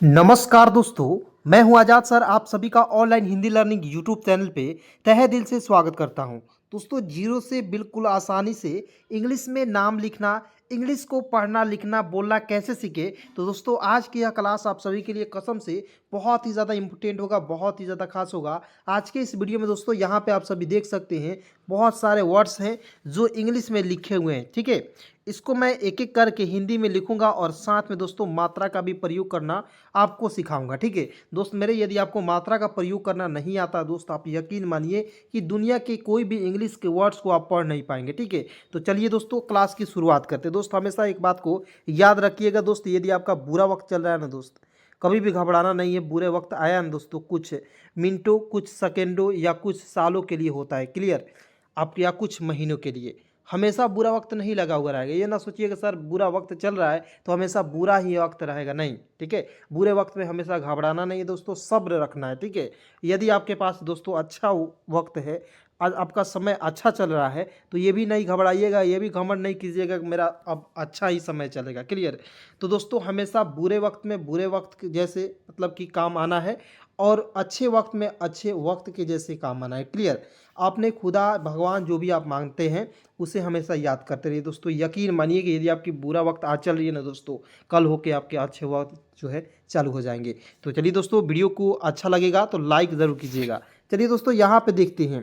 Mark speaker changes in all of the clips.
Speaker 1: नमस्कार दोस्तों, मैं हूं आजाद सर। आप सभी का online Hindi learning YouTube channel पे तहे दिल से स्वागत करता हूं। दोस्तों, जीरो से बिल्कुल आसानी से इंग्लिश में नाम लिखना, इंग्लिश को पढ़ना लिखना बोलना कैसे सीखे। तो दोस्तों, आज की यह क्लास आप सभी के लिए कसम से बहुत ही ज़्यादा इंपॉर्टेंट होगा, बहुत ही ज़्यादा खास होगा। आज के इस वीडियो में दोस्तों यहाँ पे आप सभी देख सकते हैं बहुत सारे वर्ड्स हैं जो इंग्लिश में लिखे हुए हैं। ठीक है, इसको मैं एक एक करके हिंदी में लिखूंगा और साथ में दोस्तों मात्रा का भी प्रयोग करना आपको सिखाऊंगा। ठीक है दोस्त मेरे, यदि आपको मात्रा का प्रयोग करना नहीं आता दोस्त, आप यकीन मानिए कि दुनिया के कोई भी इंग्लिश के वर्ड्स को आप पढ़ नहीं पाएंगे। ठीक है, तो चलिए दोस्तों क्लास की शुरुआत करते हैं। दोस्त हमेशा एक बात को याद रखिएगा दोस्त, यदि आपका बुरा वक्त चल रहा है ना दोस्त, कभी भी घबराना नहीं है। बुरे वक्त आया ना दोस्तों, कुछ मिनटों कुछ सेकेंडों या कुछ सालों के लिए होता है, क्लियर, आप या कुछ महीनों के लिए। हमेशा बुरा वक्त नहीं लगा हुआ रहेगा। ये ना सोचिएगा सर बुरा वक्त चल रहा है तो हमेशा बुरा ही वक्त रहेगा, नहीं। ठीक है, बुरे वक्त में हमेशा घबराना नहीं है दोस्तों, सब्र रखना है। ठीक है, यदि आपके पास दोस्तों अच्छा वक्त है, आज आपका समय अच्छा चल रहा है, तो ये भी नहीं घबराइएगा, ये भी घमंड नहीं कीजिएगा कि मेरा अब अच्छा ही समय चलेगा, क्लियर। तो दोस्तों हमेशा बुरे वक्त में बुरे वक्त के जैसे मतलब कि काम आना है और अच्छे वक्त में अच्छे वक्त के जैसे काम आना है, क्लियर। आपने खुदा भगवान जो भी आप मांगते हैं उसे हमेशा याद करते रहिए दोस्तों। यकीन मानिए कि यदि आपकी बुरा वक्त आज चल रही है ना दोस्तों, कल होके आपके अच्छे वक्त जो है चालू हो जाएंगे। तो चलिए दोस्तों, वीडियो को अच्छा लगेगा तो लाइक ज़रूर कीजिएगा। चलिए दोस्तों यहाँ पे देखते हैं,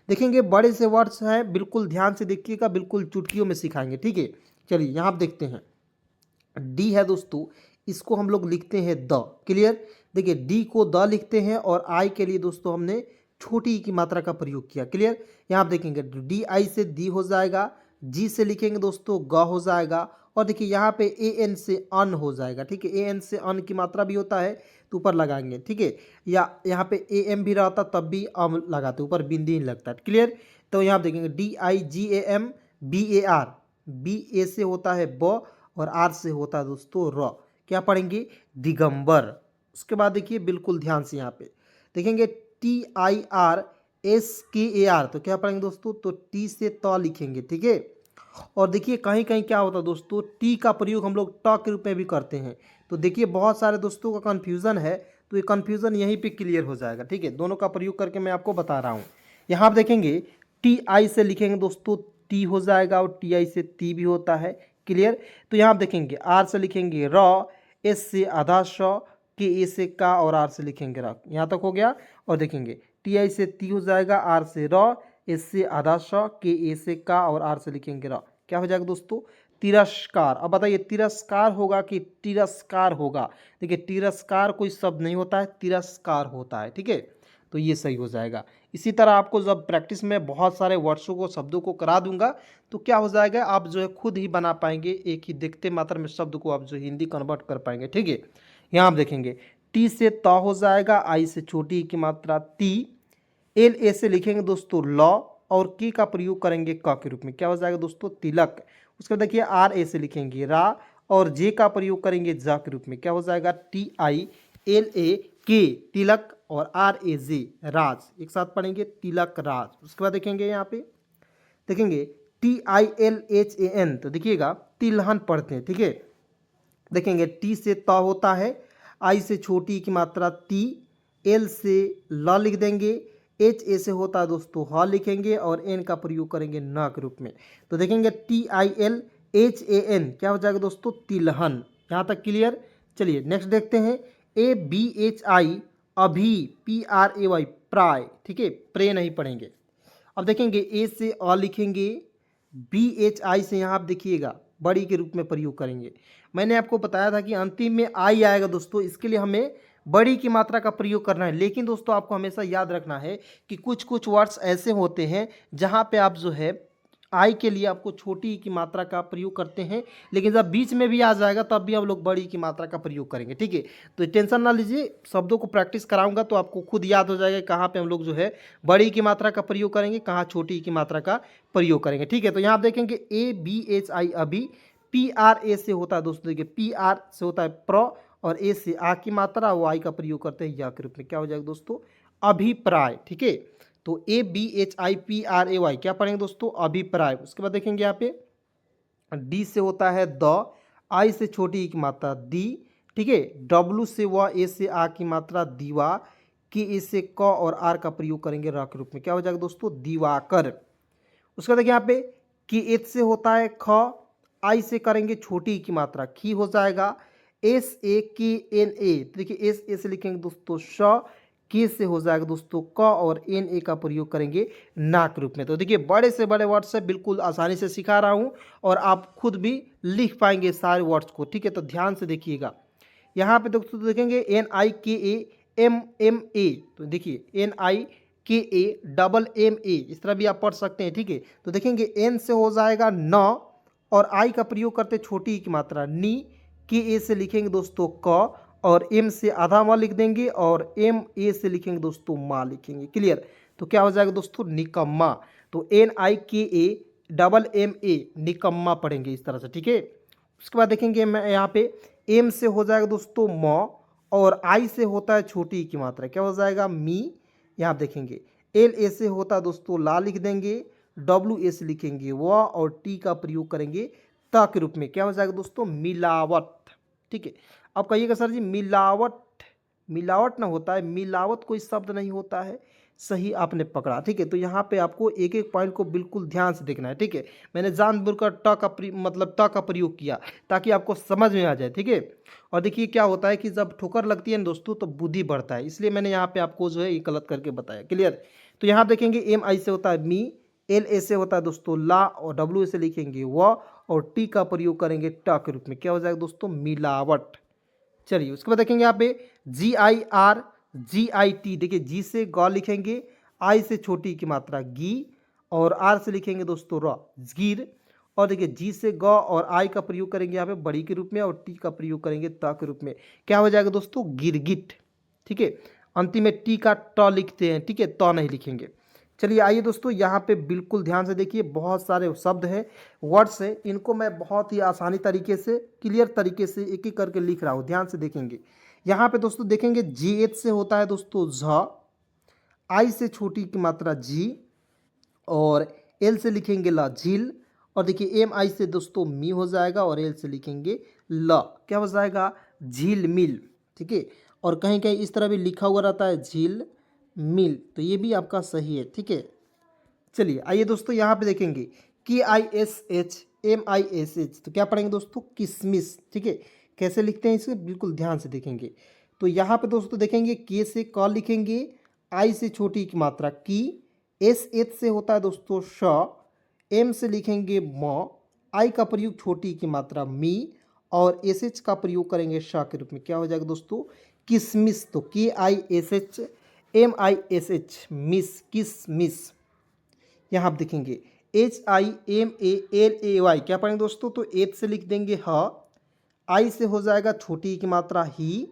Speaker 1: देखेंगे बड़े से वर्ड्स हैं, बिल्कुल ध्यान से देखिएगा, बिल्कुल चुटकियों में सिखाएंगे। ठीक है, चलिए यहाँ पे देखते हैं। डी है दोस्तों, इसको हम लोग लिखते हैं द, क्लियर। देखिए डी को द लिखते हैं और आई के लिए दोस्तों हमने छोटी ई की मात्रा का प्रयोग किया, क्लियर। यहाँ आप देखेंगे डी आई से दी हो जाएगा, जी से लिखेंगे दोस्तों ग हो जाएगा, और देखिए यहाँ पे ए एन से अन हो जाएगा। ठीक है, ए एन से अन की मात्रा भी होता है तो ऊपर लगाएंगे। ठीक है, या यहाँ पे ए एम भी रहता तब भी अम लगाते, ऊपर बिंदी नहीं लगता, क्लियर। तो यहाँ आप देखेंगे D I G A M B A R, B A से होता है ब और आर से होता है दोस्तों र। क्या पढ़ेंगे? दिगंबर। उसके बाद देखिए बिल्कुल ध्यान से यहाँ पे देखेंगे टी आई आर एस के ए आर, तो क्या पढ़ेंगे दोस्तों? तो टी से त लिखेंगे। ठीक है, और देखिए कहीं कहीं क्या होता है दोस्तों, टी का प्रयोग हम लोग ट के रूप में भी करते हैं। तो देखिए बहुत सारे दोस्तों का कन्फ्यूज़न है, तो ये कन्फ्यूज़न यहीं पे क्लियर हो जाएगा। ठीक है, दोनों का प्रयोग करके मैं आपको बता रहा हूँ। यहाँ आप देखेंगे टी आई से लिखेंगे दोस्तों टी हो जाएगा और टी आई से ती भी होता है, क्लियर। तो यहाँ आप देखेंगे आर से लिखेंगे र, एस से आधा श, के ए से का और आर से लिखेंगे र। यहाँ तक हो गया। और देखेंगे टी आई से ती हो जाएगा, आर से र, एस से आधा श, के ए से का और आर से लिखेंगे र। क्या हो जाएगा दोस्तों? तिरस्कार। अब बताइए तिरस्कार होगा कि तिरस्कार होगा? देखिए तिरस्कार कोई शब्द नहीं होता है, तिरस्कार होता है। ठीक है, तो ये सही हो जाएगा। इसी तरह आपको जब प्रैक्टिस में बहुत सारे वर्ड्सों को शब्दों को करा दूंगा तो क्या हो जाएगा, आप जो है खुद ही बना पाएंगे, एक ही दिखते मात्र में शब्द को आप जो हिंदी कन्वर्ट कर पाएंगे। ठीक है, यहाँ आप देखेंगे टी से त हो जाएगा, आई से छोटी की मात्रा ती, एल ए से लिखेंगे दोस्तों लॉ और की का प्रयोग करेंगे क के रूप में। क्या हो जाएगा दोस्तों? तिलक। उसके बाद देखिए आर ए से लिखेंगे रा और जे का प्रयोग करेंगे जा के रूप में। क्या हो जाएगा? टी आई एल ए के तिलक और आर ए जे राज। एक साथ पढ़ेंगे तिलक राज। उसके बाद देखेंगे यहाँ पे देखेंगे T I L H A N, तो देखिएगा तिलहन पढ़ते हैं। ठीक है, देखेंगे टी से त होता है, आई से छोटी की मात्रा ती, एल से ल लिख देंगे, एच ए से होता है दोस्तों ह लिखेंगे और एन का प्रयोग करेंगे न के रूप में। तो देखेंगे T I L H A N, क्या हो जाएगा दोस्तों? तिलहन। यहाँ तक क्लियर। चलिए नेक्स्ट देखते हैं ए बी एच आई, अभी, पी आर ए वाई, प्राय। ठीक है, प्रे नहीं पढ़ेंगे। अब देखेंगे ए से अ लिखेंगे, बी एच आई से यहाँ आप देखिएगा बड़ी के रूप में प्रयोग करेंगे। मैंने आपको बताया था कि अंतिम में आई आएगा दोस्तों, इसके लिए हमें बड़ी की मात्रा का प्रयोग करना है। लेकिन दोस्तों आपको हमेशा याद रखना है कि कुछ कुछ वर्ड्स ऐसे होते हैं जहाँ पे आप जो है आई के लिए आपको छोटी की मात्रा का प्रयोग करते हैं, लेकिन जब बीच में भी आ जाएगा तब भी हम लोग बड़ी की मात्रा का प्रयोग करेंगे। ठीक है, तो टेंशन ना लीजिए, शब्दों को प्रैक्टिस कराऊंगा तो आपको खुद याद हो जाएगा कहाँ पे हम लोग जो है बड़ी की मात्रा का प्रयोग करेंगे, कहाँ छोटी की मात्रा का प्रयोग करेंगे। ठीक है, तो यहाँ आप देखेंगे ए बी एच आई अभी, पी आर ए से होता है दोस्तों, देखिए पी आर से होता है प्र और ए से आ की मात्रा, वो आई का प्रयोग करते हैं या के रूप में। क्या हो जाएगा दोस्तों? अभिप्राय। ठीक है, तो A B H I P R A Y क्या पढ़ेंगे दोस्तों? अभिप्राय। उसके बाद देखेंगे यहाँ पे डी से होता है द, आई से छोटी की मात्रा दी, ठीक है। डब्लू से व, ए से आ की मात्रा दीवा, के ए से क और आर का प्रयोग करेंगे र के रूप में, क्या हो जाएगा दोस्तों, दिवाकर। उसके बाद देखिए यहाँ पे कि एच से होता है ख, आई से करेंगे छोटी की मात्रा खी हो जाएगा, एस ए के एन ए, देखिए एस ए से लिखेंगे दोस्तों श, के से हो जाएगा दोस्तों क और एन ए का प्रयोग करेंगे ना के रूप में। तो देखिए बड़े से बड़े वर्ड्स है, बिल्कुल आसानी से सिखा रहा हूँ और आप खुद भी लिख पाएंगे सारे वर्ड्स को, ठीक है। तो ध्यान से देखिएगा, यहाँ पे दोस्तों देखेंगे एन आई के ए एम एम ए, तो देखिए एन आई के ए डबल एम ए, इस तरह भी आप पढ़ सकते हैं, ठीक है। तो देखेंगे एन से हो जाएगा न और आई का प्रयोग करते छोटी की मात्रा नी, के ए से लिखेंगे दोस्तों क और एम से आधा माँ लिख देंगे और एम ए से लिखेंगे दोस्तों माँ लिखेंगे, क्लियर। तो क्या हो जाएगा दोस्तों, निकम्मा। तो एन आई के ए डबल एम ए, निकम्मा पढ़ेंगे इस तरह से, ठीक है। उसके बाद देखेंगे मैं यहाँ पे एम से हो जाएगा दोस्तों म और आई से होता है छोटी की मात्रा, क्या हो जाएगा मी, यहाँ देखेंगे एल ए से होता है दोस्तों ला लिख देंगे, डब्ल्यू ए से लिखेंगे व और टी का प्रयोग करेंगे त के रूप में, क्या हो जाएगा दोस्तों, मिलावट, ठीक है। अब कहिएगा सर जी मिलावट, मिलावट ना होता है, मिलावट कोई शब्द नहीं होता है, सही आपने पकड़ा, ठीक है। तो यहाँ पे आपको एक एक पॉइंट को बिल्कुल ध्यान से देखना है, ठीक है। मैंने जानबूझकर ट का मतलब त का प्रयोग किया ताकि आपको समझ में आ जाए, ठीक है। और देखिए क्या होता है कि जब ठोकर लगती है ना दोस्तों तो बुद्धि बढ़ता है, इसलिए मैंने यहाँ पे आपको जो है ये गलत करके बताया, क्लियर। तो यहाँ देखेंगे एम आई से होता है मी, एल ए से होता है दोस्तों ला और डब्ल्यू से लिखेंगे व और टी का प्रयोग करेंगे ट के रूप में, क्या हो जाएगा दोस्तों, मिलावट। चलिए उसके बाद देखेंगे यहाँ पे जी I R G I T, देखिए जी से ग लिखेंगे, आई से छोटी की मात्रा गी और आर से लिखेंगे दोस्तों र, गिर। और देखिए जी से ग और आई का प्रयोग करेंगे यहाँ पे बड़ी के रूप में और टी का प्रयोग करेंगे त के रूप में, क्या हो जाएगा दोस्तों, गिरगिट, ठीक है। अंतिम में टी का ट लिखते हैं, ठीक है, त नहीं लिखेंगे। चलिए आइए दोस्तों यहाँ पे बिल्कुल ध्यान से देखिए, बहुत सारे शब्द हैं, वर्ड्स हैं, इनको मैं बहुत ही आसानी तरीके से क्लियर तरीके से एक एक करके लिख रहा हूँ, ध्यान से देखेंगे। यहाँ पे दोस्तों देखेंगे जी एच से होता है दोस्तों झ, आई से छोटी की मात्रा जी और एल से लिखेंगे ला झील और देखिए एम आई से दोस्तों मी हो जाएगा और एल से लिखेंगे ल, क्या हो जाएगा, झील मिल, ठीक है। और कहीं कहीं इस तरह भी लिखा हुआ रहता है झील मिल, तो ये भी आपका सही है, ठीक है। चलिए आइए दोस्तों यहाँ पे देखेंगे K I S H M I S H, तो क्या पढ़ेंगे दोस्तों, किसमिस, ठीक है। कैसे लिखते हैं इसे बिल्कुल ध्यान से देखेंगे। तो यहाँ पे दोस्तों देखेंगे के से क लिखेंगे, आई से छोटी की मात्रा की, एस एच से होता है दोस्तों श, एम से लिखेंगे म, आई का प्रयोग छोटी की मात्रा मी और एस एच का प्रयोग करेंगे श के रूप में, क्या हो जाएगा दोस्तों, किसमिस। तो K I S H M I S H मिस, किसमिस। यहाँ आप देखेंगे H I M A L A Y, क्या पढ़ेंगे दोस्तों, तो एच से लिख देंगे ह, आई से हो जाएगा छोटी की मात्रा ही,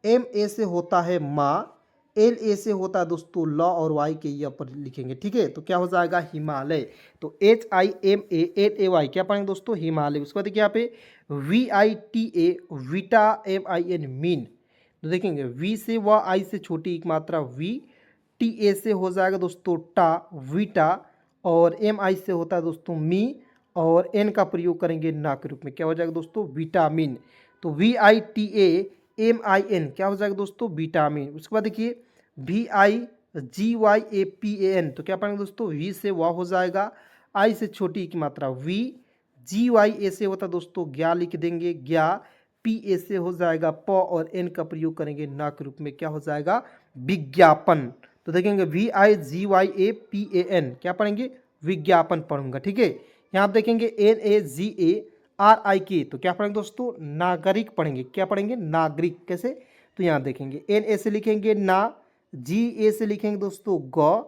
Speaker 1: एम ए से होता है माँ, एल ए से होता है दोस्तों ल और वाई के ये पर लिखेंगे, ठीक है। तो क्या हो जाएगा, हिमालय। तो H I M A L A Y, क्या पढ़ेंगे दोस्तों, हिमालय। उसके बाद देखिए यहाँ पे वी आई टी ए विटा, एम आई एन मीन, तो देखेंगे वी से व आई से छोटी एक मात्रा वी, टी ए से हो जाएगा दोस्तों टा, वीटा और एम आई से होता है दोस्तों मी और एन का प्रयोग करेंगे ना के रूप में, क्या हो जाएगा दोस्तों, विटामिन। तो V I T A M I N, क्या हो जाएगा दोस्तों, विटामिन। उसके बाद देखिए V I G Y A P A N, तो क्या पढ़ेंगे दोस्तों, वी से वा हो जाएगा, आई से छोटी की मात्रा वी, जी वाई ए से होता दोस्तों ज्ञा लिख देंगे ज्ञा, पी ए से हो जाएगा प और एन का प्रयोग करेंगे ना के रूप में, क्या हो जाएगा, विज्ञापन। तो देखेंगे V I G Y A P A N, क्या पढ़ेंगे, विज्ञापन पढ़ूंगा, ठीक है। यहाँ आप देखेंगे N A ji A R आई के, तो क्या पढ़ेंगे दोस्तों, नागरिक पढ़ेंगे, क्या पढ़ेंगे, नागरिक। कैसे, तो यहाँ देखेंगे एन ए से लिखेंगे ना, जी ए से लिखेंगे दोस्तों ग,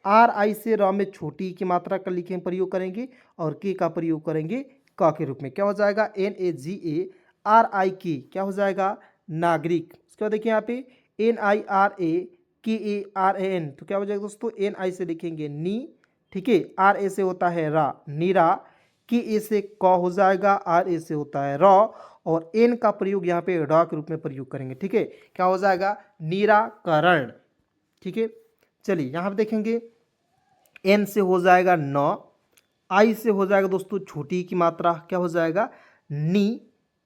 Speaker 1: आर आई से र में छोटी की मात्रा का लिखेंगे प्रयोग करेंगे और के का प्रयोग करेंगे क के रूप में, क्या हो जाएगा, N A ji A R आई के, क्या हो जाएगा, नागरिक। उसके बाद देखिए यहाँ पे एन आई आर ए के ए आर ए एन, तो क्या हो जाएगा दोस्तों, एन आई से लिखेंगे नी, ठीक है, आर ए से होता है रा, नीरा, के ए से क हो जाएगा, आर ए से होता है र और एन का प्रयोग यहाँ पे रा के रूप में प्रयोग करेंगे, ठीक है, क्या हो जाएगा, निराकरण, ठीक है। चलिए यहाँ पे देखेंगे एन से हो जाएगा न, आई से हो जाएगा दोस्तों छोटी की मात्रा, क्या हो जाएगा, नी,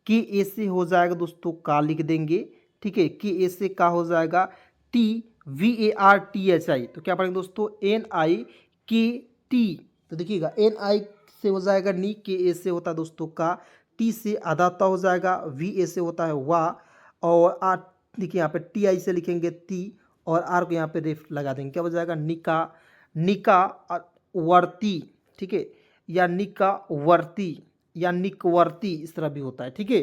Speaker 1: के ए से हो जाएगा दोस्तों का लिख देंगे, ठीक है। के ए से का हो जाएगा TVARTHI, तो क्या पढ़ेंगे दोस्तों NIKT, तो देखिएगा NI से हो जाएगा नी, के ए से होता है दोस्तों का, टी से आधा ता हो जाएगा, VA से होता है वाह, और आर देखिए यहाँ पे TI से लिखेंगे ती, और आर को यहाँ पे रेफ लगा देंगे, क्या हो जाएगा निका, निका वर्ती, ठीक है, या निका वर्ती या निकवर्ती, इस तरह भी होता है, ठीक है।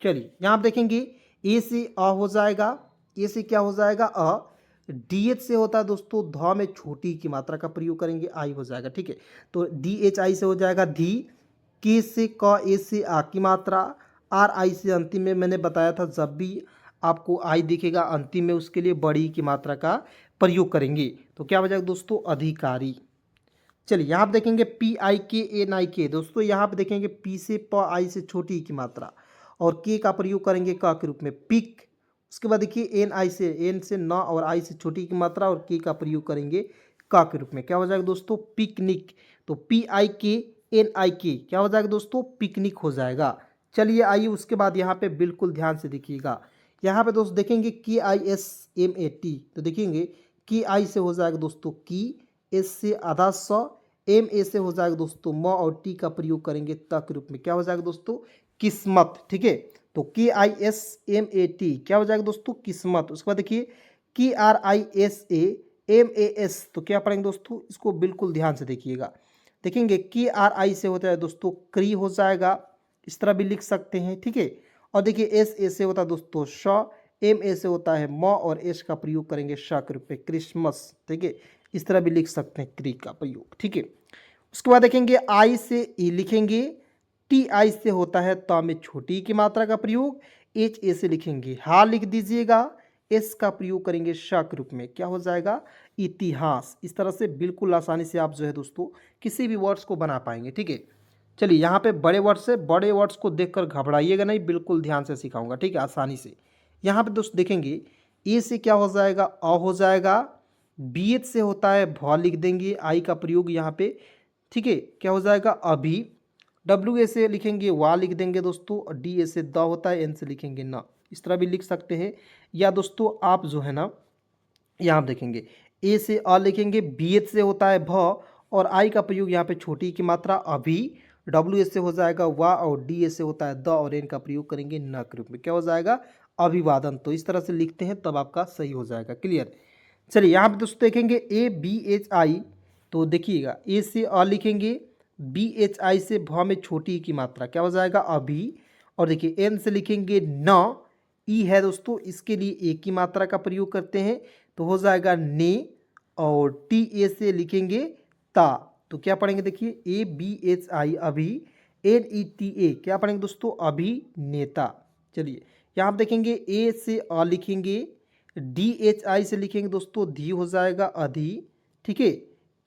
Speaker 1: चलिए यहाँ आप देखेंगे ए से अ हो जाएगा, ए से क्या हो जाएगा अ, DH से होता है दोस्तों ध में छोटी की मात्रा का प्रयोग करेंगे, आई हो जाएगा, ठीक है। तो DHI से हो जाएगा धी, के से क, ए से आ की मात्रा, RI से अंतिम में मैंने बताया था जब भी आपको आई दिखेगा अंतिम में उसके लिए बड़ी की मात्रा का प्रयोग करेंगे, तो क्या हो जाएगा दोस्तों अधिकारी। चलिए यहाँ पे देखेंगे PIKNIK, दोस्तों यहाँ पे देखेंगे P से प, आई से छोटी की मात्रा, और के का प्रयोग करेंगे क के रूप में पिक। उसके बाद देखिए NI से, एन से न और आई से छोटी की मात्रा, और के का प्रयोग करेंगे क के रूप में, क्या हो जाएगा दोस्तों पिकनिक। तो PIKNIK क्या हो जाएगा दोस्तों पिकनिक हो जाएगा। चलिए आइए उसके बाद यहाँ पे बिल्कुल ध्यान से देखिएगा, यहाँ पे दोस्तों देखेंगे KISMAT, तो देखेंगे की आई से हो जाएगा दोस्तों की, एस से आधा स, MA से हो जाएगा दोस्तों म, और टी का प्रयोग करेंगे त के रूप में, क्या हो जाएगा दोस्तों किस्मत, ठीक है। तो KISMAT क्या हो जाएगा दोस्तों किस्मत। उसके बाद देखिए KRISAMAS, तो क्या पढ़ेंगे दोस्तों, इसको बिल्कुल ध्यान से देखिएगा। देखेंगे KRI से होता है दोस्तों क्री हो जाएगा, इस तरह भी लिख सकते हैं, ठीक है। और देखिए SA से होता है दोस्तों श, MA से होता है म, और एस का प्रयोग करेंगे श के रूप में क्रिसमस, ठीक है। इस तरह भी लिख सकते हैं क्री का प्रयोग, ठीक है। उसके बाद देखेंगे आई से ई लिखेंगे, TI से होता है त में छोटी की मात्रा का प्रयोग, HA से लिखेंगे हा लिख दीजिएगा, एस का प्रयोग करेंगे श के रूप में, क्या हो जाएगा इतिहास। इस तरह से बिल्कुल आसानी से आप जो है दोस्तों किसी भी वर्ड्स को बना पाएंगे, ठीक है। चलिए यहाँ पे बड़े वर्ड्स है, बड़े वर्ड्स को देखकर घबराइएगा नहीं, बिल्कुल ध्यान से सिखाऊंगा, ठीक है, आसानी से। यहाँ पे दोस्त देखेंगे ए से क्या हो जाएगा अ हो जाएगा, BH से होता है भ लिख देंगे, आई का प्रयोग यहाँ पे, ठीक है, क्या हो जाएगा अभी। WA से लिखेंगे वा लिख देंगे दोस्तों, और DA से द होता है, N से लिखेंगे ना, इस तरह भी लिख सकते हैं। या दोस्तों आप जो है ना यहाँ देखेंगे ए से अ लिखेंगे, BH से होता है भ, और आई का प्रयोग यहाँ पे छोटी की मात्रा अभी, WA से हो जाएगा वा, और DA से होता है द, और N का प्रयोग करेंगे न के रूप में, क्या हो जाएगा अभिवादन। तो इस तरह से लिखते हैं तब आपका सही हो जाएगा, क्लियर। चलिए यहाँ पे दोस्तों देखेंगे ABHI, तो देखिएगा ए से अ लिखेंगे, BHI से भ में छोटी की मात्रा, क्या हो जाएगा अभी, और देखिए N से लिखेंगे न, ई है दोस्तों इसके लिए ए की मात्रा का प्रयोग करते हैं, तो हो जाएगा ने, और TA से लिखेंगे ता, तो क्या पढ़ेंगे देखिए ABHI अभी, NETA क्या पढ़ेंगे दोस्तों अभिनेता। चलिए यहाँ आप देखेंगे ए से अ लिखेंगे, DHI से लिखेंगे दोस्तों धी हो जाएगा अधि, ठीक है।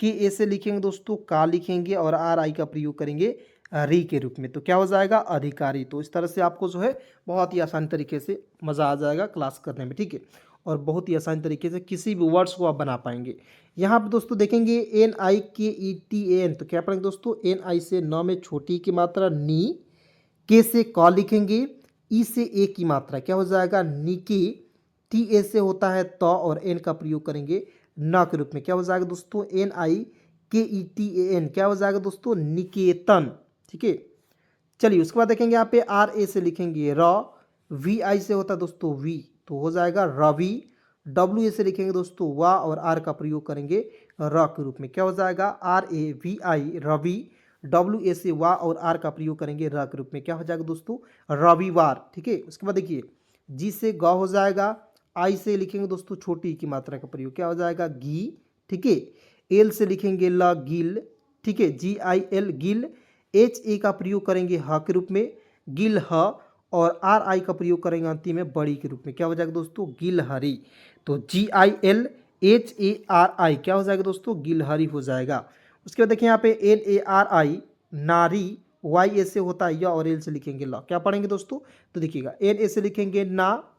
Speaker 1: KA से लिखेंगे दोस्तों का लिखेंगे, और RI का प्रयोग करेंगे री के रूप में, तो क्या हो जाएगा अधिकारी। तो इस तरह से आपको जो है बहुत ही आसान तरीके से मज़ा आ जाएगा क्लास करने में, ठीक है, और बहुत ही आसान तरीके से किसी भी वर्ड्स को आप बना पाएंगे। यहाँ पर दोस्तों देखेंगे NIKETAN, तो क्या पढ़ेंगे दोस्तों NI से न में छोटी की मात्रा नी, के से क लिखेंगे, ई से ए की मात्रा, क्या हो जाएगा निकी, TA से होता है त, और N का प्रयोग करेंगे न के रूप में, क्या हो जाएगा दोस्तों NIKETAN, क्या हो जाएगा दोस्तों निकेतन, ठीक है। चलिए उसके बाद देखेंगे यहाँ पे RA से लिखेंगे र, VI से होता है दोस्तों वी, तो हो जाएगा रवि। WA से लिखेंगे दोस्तों वा, और R का प्रयोग करेंगे र के रूप में, क्या हो जाएगा RAVI रवि। WA से वा, और R का प्रयोग करेंगे र के रूप में, क्या हो जाएगा दोस्तों रविवार, ठीक है। उसके बाद देखिए जी से ग हो जाएगा, आई से लिखेंगे दोस्तों छोटी की मात्रा का प्रयोग, क्या हो जाएगा गी, ठीक है। एल से लिखेंगे ल गिल, ठीक है, GIL गिल। HA का प्रयोग करेंगे ह के रूप में गिल ह, और RI का प्रयोग करेंगे अंतिम में बड़ी के रूप में, क्या हो जाएगा दोस्तों गिलहरी। तो GILHARI क्या हो जाएगा दोस्तों गिलहरी हो जाएगा। उसके बाद देखिए यहाँ पे NARI नारी, YA से होता है या, और L से लिखेंगे ल, क्या पढ़ेंगे दोस्तों, तो देखिएगा NA से लिखेंगे ना,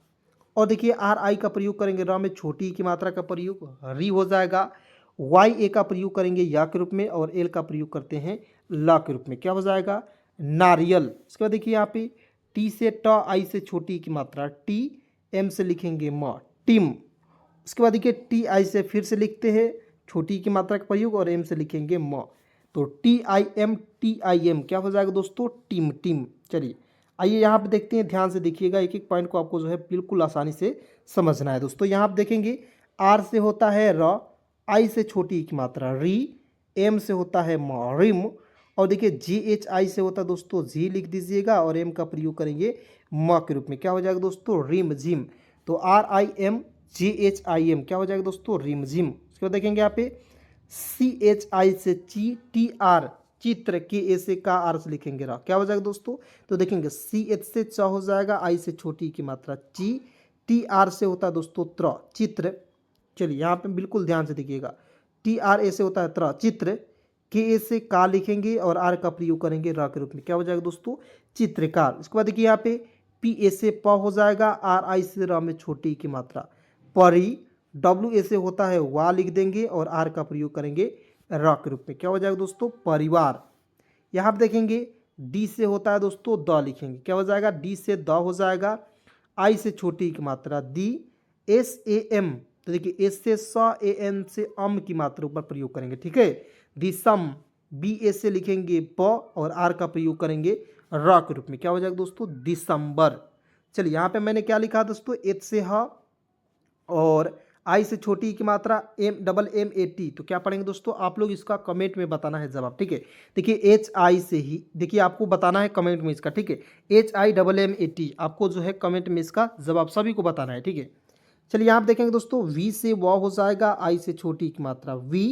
Speaker 1: और देखिए RI का प्रयोग करेंगे र में छोटी की मात्रा का प्रयोग री हो जाएगा। YA का प्रयोग करेंगे या के रूप में, और L का प्रयोग करते हैं ला के रूप में, क्या हो जाएगा नारियल। इसके बाद देखिए यहाँ पे टी से ट, आई से छोटी की मात्रा टी, एम से लिखेंगे म, टिम। उसके बाद देखिए टी आई से फिर से लिखते हैं छोटी की मात्रा का प्रयोग और एम से लिखेंगे म, तो टी आई एम क्या हो जाएगा दोस्तों, टिम टिम। चलिए आइए यहाँ पे देखते हैं, ध्यान से देखिएगा, एक एक पॉइंट को आपको जो है बिल्कुल आसानी से समझना है दोस्तों। यहाँ पे देखेंगे आर से होता है र, आई से छोटी की मात्रा री, एम से होता है म, रिम, और देखिए जी एच आई से होता है दोस्तों जी लिख दीजिएगा और एम का प्रयोग करेंगे म के रूप में, क्या हो जाएगा दोस्तों, रिम झिम। तो R I M G H I M क्या हो जाएगा दोस्तों, रिम झिम। उसके बाद देखेंगे यहाँ पे सी एच आई से ची, टी आर चित्र, के ए से का, आर से लिखेंगे रा, क्या हो जाएगा दोस्तों, तो देखेंगे सी एच से च हो जाएगा, आई से छोटी की मात्रा ची, टी आर से होता है दोस्तों त्र, चित्र। चलिए यहाँ पे बिल्कुल ध्यान से देखिएगा, टी आर ए से होता है त्र, चित्र, के ए से का लिखेंगे और आर का प्रयोग करेंगे र के रूप में, क्या हो जाएगा दोस्तों, चित्रकार। इसके बाद देखिए यहाँ पे पी ए से प हो जाएगा, आर आई से र में छोटी की मात्रा परी, डब्ल्यू ए से होता है वा लिख देंगे और आर का प्रयोग करेंगे र के रूप में, क्या हो जाएगा दोस्तों, परिवार। यहाँ पे देखेंगे डी से होता है दोस्तों द लिखेंगे, क्या हो जाएगा, डी से द हो जाएगा, आई से छोटी की मात्रा दी, एस ए एम, तो देखिए एस से स, ए एन से अम की मात्रा ऊपर प्रयोग करेंगे, ठीक है, दिसम, बी ए से लिखेंगे प और आर का प्रयोग करेंगे र के रूप में, क्या हो जाएगा दोस्तों, दिसंबर। चलिए यहाँ पे मैंने क्या लिखा दोस्तों, एच से ह और आई से छोटी की मात्रा M, double M A T, तो क्या पढ़ेंगे दोस्तों, आप लोग इसका कमेंट में बताना है जवाब, ठीक है। देखिए एच आई से ही, देखिए आपको बताना है कमेंट में इसका, ठीक है, H I double M A T, आपको जो है कमेंट में इसका जवाब सभी को बताना है, ठीक है। चलिए यहाँ पे देखेंगे दोस्तों वी से व हो जाएगा, आई से छोटी की मात्रा वी,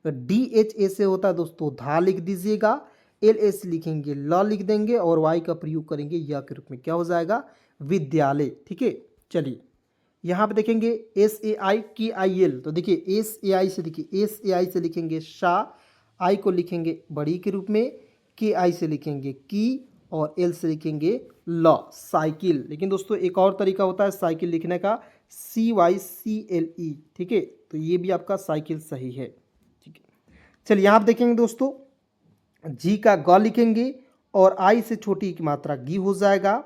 Speaker 1: डी एच ए से होता है दोस्तों धा लिख दीजिएगा, एल एस लिखेंगे ल लिख देंगे और वाई का प्रयोग करेंगे या के रूप में, क्या हो जाएगा, विद्यालय, ठीक है। चलिए यहाँ पे देखेंगे एस ए आई की आई एल, तो देखिए एस ए आई से, देखिए एस ए आई से लिखेंगे शाह, आई को लिखेंगे बड़ी के रूप में, के आई से लिखेंगे की और एल से लिखेंगे ल, साइकिल। लेकिन दोस्तों एक और तरीका होता है साइकिल लिखने का, सी वाई सी एल ई, ठीक है, तो ये भी आपका साइकिल सही है, ठीक है। चलिए यहाँ पे देखेंगे दोस्तों जी का ग लिखेंगे और आई से छोटी की मात्रा गी हो जाएगा,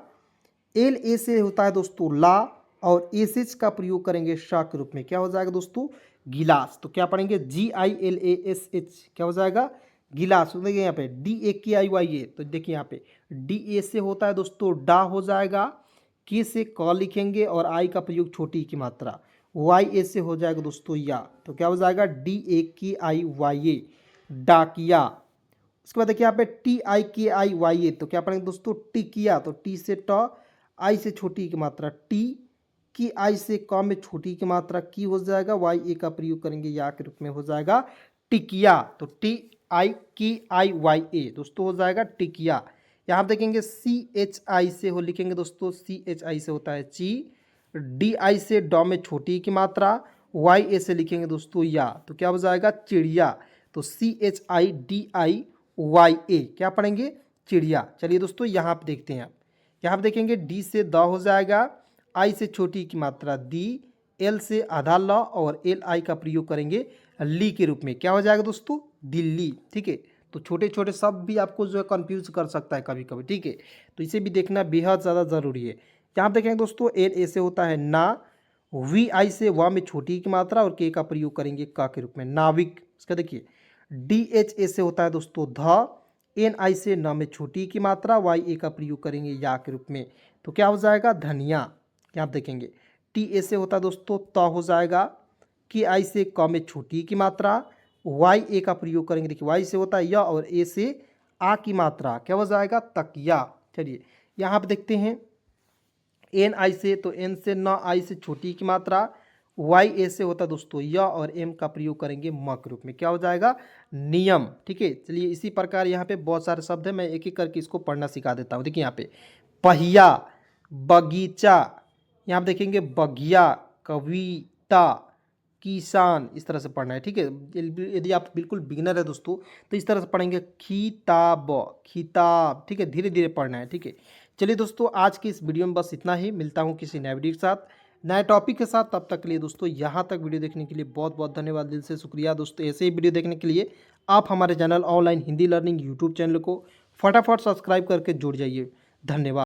Speaker 1: एल ए से होता है दोस्तों ला और एस एच का प्रयोग करेंगे शा के रूप में, क्या हो जाएगा दोस्तों, गिलास। तो क्या पढ़ेंगे, G I L A S H, क्या हो जाएगा, गिलास। तो देखिए यहाँ पे डी ए के आई वाई ए, तो देखिए यहाँ पे डी ए से होता है दोस्तों डा हो जाएगा, के से क लिखेंगे और आई का प्रयोग छोटी की मात्रा, वाई ए से हो जाएगा दोस्तों या, तो क्या हो जाएगा, डी ए के आई वाई ए, डाकिया। उसके बाद देखिए यहाँ पे टी आई के आई वाई ए, तो क्या पढ़ेंगे दोस्तों, टिकिया, तो टी से ट, आई से छोटी की मात्रा टी, की आई से क में छोटी की मात्रा की हो जाएगा, वाई ए का प्रयोग करेंगे या के रूप में, हो जाएगा टिकिया। तो टी आई की आई वाई ए दोस्तों हो जाएगा टिकिया। यहाँ देखेंगे सी एच आई से हो लिखेंगे दोस्तों, सी एच आई से होता है ची, डी आई से ड में छोटी की मात्रा, वाई ए से लिखेंगे दोस्तों या, तो क्या हो जाएगा, चिड़िया। तो C H I D I Y A, क्या पढ़ेंगे, चिड़िया। चलिए दोस्तों यहाँ पे देखते हैं आप, यहाँ पे देखेंगे डी से द हो जाएगा, आई से छोटी की मात्रा दी, एल से आधा ल और एल आई का प्रयोग करेंगे ली के रूप में, क्या हो जाएगा दोस्तों, दिल्ली, ठीक है। तो छोटे छोटे शब्द भी आपको जो है कंफ्यूज कर सकता है कभी कभी, ठीक है, तो इसे भी देखना बेहद ज़्यादा ज़रूरी है। यहाँ देखेंगे दोस्तों एल ए से होता है ना, वी आई से व में छोटी की मात्रा और के का प्रयोग करेंगे का के रूप में, नाविक। इसका देखिए डी एच ए से होता है दोस्तों ध, एन आई से न में छोटी की मात्रा, वाई ए का प्रयोग करेंगे या के रूप में, तो क्या हो जाएगा, धनिया। यहाँ देखेंगे टी ए से होता है दोस्तों त हो जाएगा, के आई से क में छोटी की मात्रा, वाई ए का प्रयोग करेंगे, देखिए वाई से होता है य और ए से आ की मात्रा, क्या हो जाएगा, तकिया। चलिए यहाँ पे देखते हैं एन आई से, तो एन से न, आई से छोटी की मात्रा, वाई ए से होता है दोस्तों य और एम का प्रयोग करेंगे म के रूप में, क्या हो जाएगा, नियम, ठीक है। चलिए इसी प्रकार यहाँ पे बहुत सारे शब्द हैं, मैं एक एक करके इसको पढ़ना सिखा देता हूँ। देखिए यहाँ पे पहिया, बगीचा, यहाँ पे देखेंगे बगिया, कविता, किसान, इस तरह से पढ़ना है, ठीक है। यदि आप बिल्कुल बिगिनर है दोस्तों तो इस तरह से पढ़ेंगे खिताब, खिताब, ठीक है, धीरे धीरे पढ़ना है, ठीक है। चलिए दोस्तों आज की इस वीडियो में बस इतना ही, मिलता हूँ किसी नए वीडियो के साथ, नए टॉपिक के साथ। तब तक के लिए दोस्तों यहाँ तक वीडियो देखने के लिए बहुत बहुत धन्यवाद, दिल से शुक्रिया दोस्तों। ऐसे ही वीडियो देखने के लिए आप हमारे channel online Hindi learning YouTube channel को फटाफट सब्सक्राइब करके जुड़ जाइए। धन्यवाद।